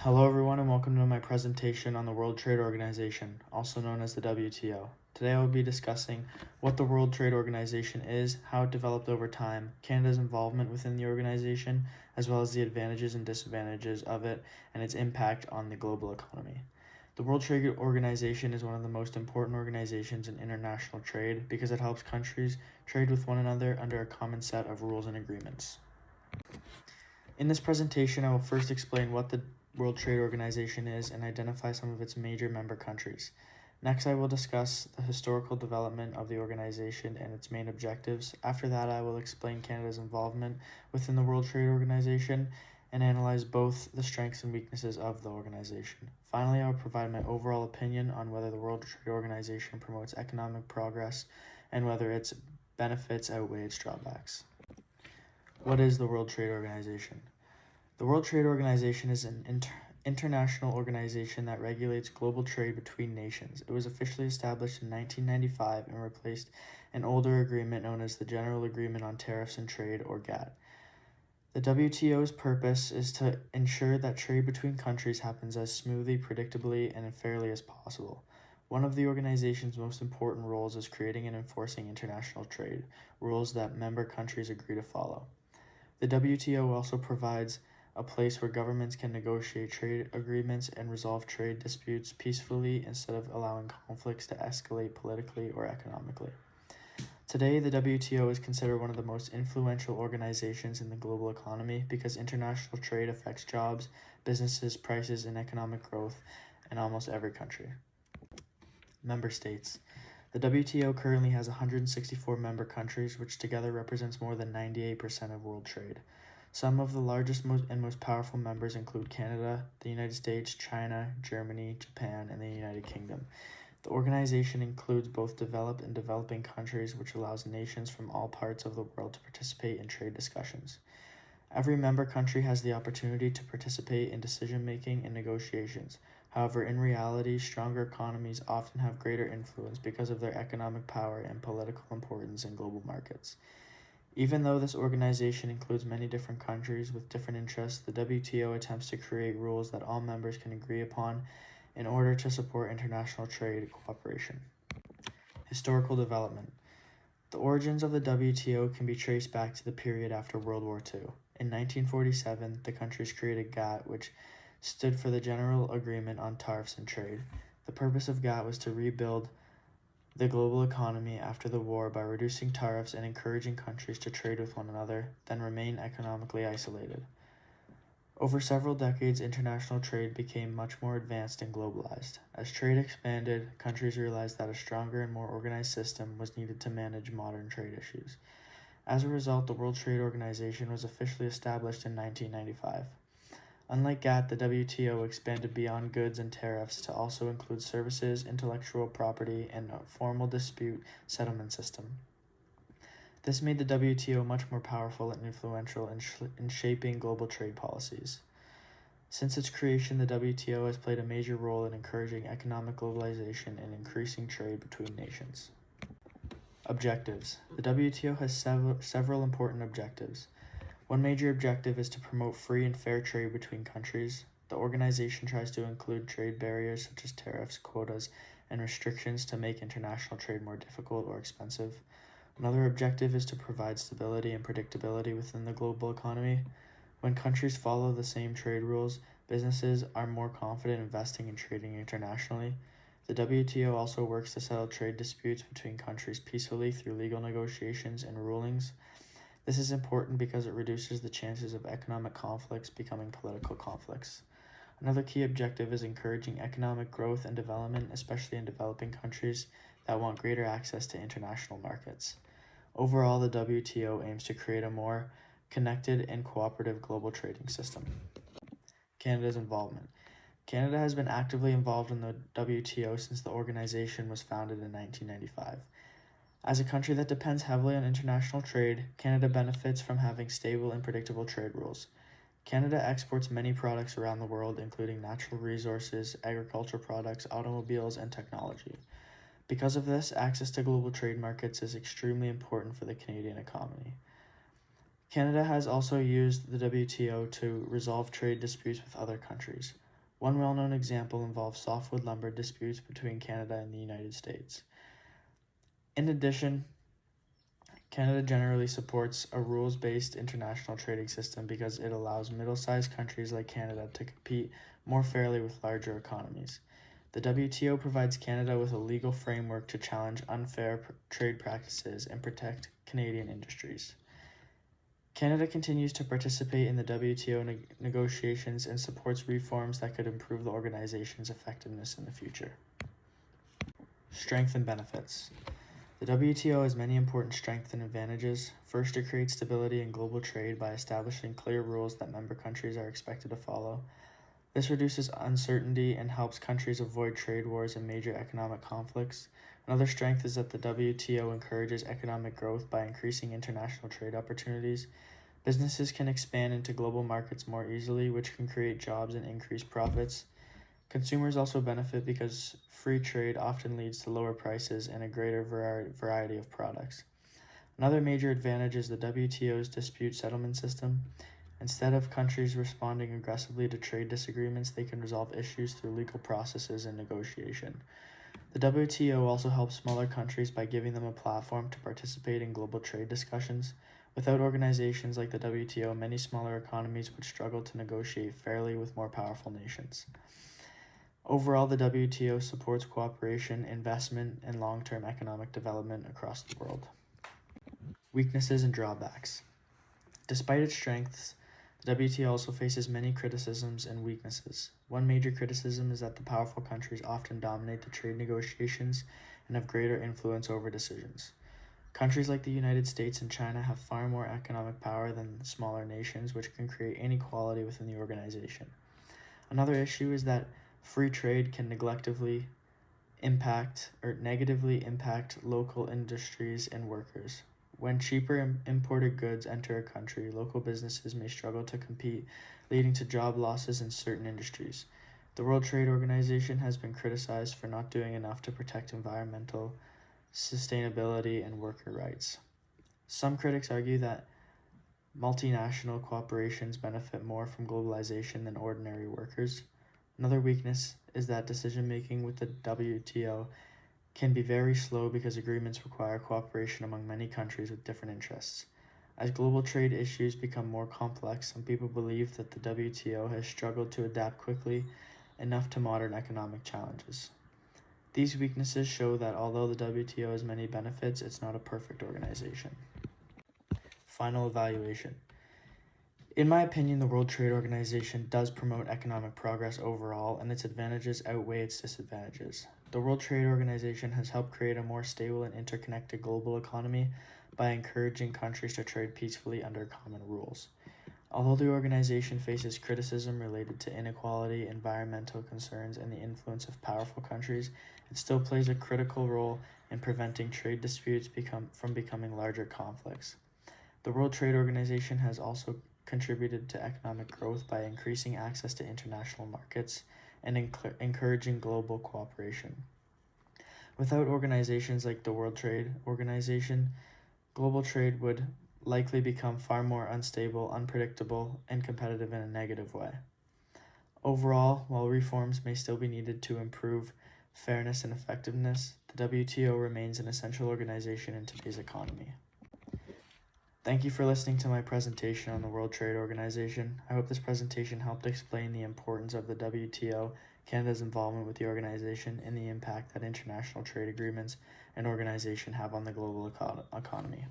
Hello everyone and welcome to my presentation on the World Trade Organization, also known as the WTO. Today I will be discussing what the World Trade Organization is, how it developed over time, Canada's involvement within the organization, as well as the advantages and disadvantages of it and its impact on the global economy. The World Trade Organization is one of the most important organizations in international trade because it helps countries trade with one another under a common set of rules and agreements. In this presentation, I will first explain what the World Trade Organization is and identify some of its major member countries. Next, I will discuss the historical development of the organization and its main objectives. After that, I will explain Canada's involvement within the World Trade Organization and analyze both the strengths and weaknesses of the organization. Finally, I will provide my overall opinion on whether the World Trade Organization promotes economic progress and whether its benefits outweigh its drawbacks. What is the World Trade Organization? The World Trade Organization is an international organization that regulates global trade between nations. It was officially established in 1995 and replaced an older agreement known as the General Agreement on Tariffs and Trade, or GATT. The WTO's purpose is to ensure that trade between countries happens as smoothly, predictably, and fairly as possible. One of the organization's most important roles is creating and enforcing international trade, rules that member countries agree to follow. The WTO also provides a place where governments can negotiate trade agreements and resolve trade disputes peacefully instead of allowing conflicts to escalate politically or economically. Today, the WTO is considered one of the most influential organizations in the global economy because international trade affects jobs, businesses, prices, and economic growth in almost every country. Member states. The WTO currently has 164 member countries, which together represents more than 98% of world trade. Some of the largest and most powerful members include Canada, the United States, China, Germany, Japan, and the United Kingdom. The organization includes both developed and developing countries, which allows nations from all parts of the world to participate in trade discussions. Every member country has the opportunity to participate in decision-making and negotiations. However, in reality, stronger economies often have greater influence because of their economic power and political importance in global markets. Even though this organization includes many different countries with different interests, the WTO attempts to create rules that all members can agree upon in order to support international trade cooperation. Historical development. The origins of the WTO can be traced back to the period after World War II. In 1947, the countries created GATT, which stood for the General Agreement on Tariffs and Trade. The purpose of GATT was to rebuild the global economy after the war by reducing tariffs and encouraging countries to trade with one another, then remain economically isolated. Over several decades, international trade became much more advanced and globalized. As trade expanded, countries realized that a stronger and more organized system was needed to manage modern trade issues. As a result, the World Trade Organization was officially established in 1995. Unlike GATT, the WTO expanded beyond goods and tariffs to also include services, intellectual property, and a formal dispute settlement system. This made the WTO much more powerful and influential in shaping global trade policies. Since its creation, the WTO has played a major role in encouraging economic globalization and increasing trade between nations. Objectives. The WTO has several important objectives. One major objective is to promote free and fair trade between countries. The organization tries to include trade barriers such as tariffs, quotas, and restrictions to make international trade more difficult or expensive. Another objective is to provide stability and predictability within the global economy. When countries follow the same trade rules, businesses are more confident investing and trading internationally. The WTO also works to settle trade disputes between countries peacefully through legal negotiations and rulings. This is important because it reduces the chances of economic conflicts becoming political conflicts. Another key objective is encouraging economic growth and development, especially in developing countries that want greater access to international markets. Overall, the WTO aims to create a more connected and cooperative global trading system. Canada's involvement. Canada has been actively involved in the WTO since the organization was founded in 1995. As a country that depends heavily on international trade, Canada benefits from having stable and predictable trade rules. Canada exports many products around the world, including natural resources, agricultural products, automobiles, and technology. Because of this, access to global trade markets is extremely important for the Canadian economy. Canada has also used the WTO to resolve trade disputes with other countries. One well-known example involves softwood lumber disputes between Canada and the United States. In addition, Canada generally supports a rules-based international trading system because it allows middle-sized countries like Canada to compete more fairly with larger economies. The WTO provides Canada with a legal framework to challenge unfair trade practices and protect Canadian industries. Canada continues to participate in the WTO negotiations and supports reforms that could improve the organization's effectiveness in the future. Strength and benefits. The WTO has many important strengths and advantages. First, it creates stability in global trade by establishing clear rules that member countries are expected to follow. This reduces uncertainty and helps countries avoid trade wars and major economic conflicts. Another strength is that the WTO encourages economic growth by increasing international trade opportunities. Businesses can expand into global markets more easily, which can create jobs and increase profits. Consumers also benefit because free trade often leads to lower prices and a greater variety of products. Another major advantage is the WTO's dispute settlement system. Instead of countries responding aggressively to trade disagreements, they can resolve issues through legal processes and negotiation. The WTO also helps smaller countries by giving them a platform to participate in global trade discussions. Without organizations like the WTO, many smaller economies would struggle to negotiate fairly with more powerful nations. Overall, the WTO supports cooperation, investment, and long-term economic development across the world. Weaknesses and drawbacks. Despite its strengths, the WTO also faces many criticisms and weaknesses. One major criticism is that the powerful countries often dominate the trade negotiations and have greater influence over decisions. Countries like the United States and China have far more economic power than smaller nations, which can create inequality within the organization. Another issue is that free trade can negatively impact local industries and workers. When cheaper imported goods enter a country, local businesses may struggle to compete, leading to job losses in certain industries. The World Trade Organization has been criticized for not doing enough to protect environmental sustainability and worker rights. Some critics argue that multinational corporations benefit more from globalization than ordinary workers. Another weakness is that decision-making with the WTO can be very slow because agreements require cooperation among many countries with different interests. As global trade issues become more complex, some people believe that the WTO has struggled to adapt quickly enough to modern economic challenges. These weaknesses show that although the WTO has many benefits, it's not a perfect organization. Final evaluation. In my opinion, the World Trade Organization does promote economic progress overall, and its advantages outweigh its disadvantages. The World Trade Organization has helped create a more stable and interconnected global economy by encouraging countries to trade peacefully under common rules. Although the organization faces criticism related to inequality, environmental concerns, and the influence of powerful countries, it still plays a critical role in preventing trade disputes from becoming larger conflicts. The World Trade Organization has also contributed to economic growth by increasing access to international markets and encouraging global cooperation. Without organizations like the World Trade Organization, global trade would likely become far more unstable, unpredictable, and competitive in a negative way. Overall, while reforms may still be needed to improve fairness and effectiveness, the WTO remains an essential organization in today's economy. Thank you for listening to my presentation on the World Trade Organization. I hope this presentation helped explain the importance of the WTO, Canada's involvement with the organization, and the impact that international trade agreements and organization have on the global economy.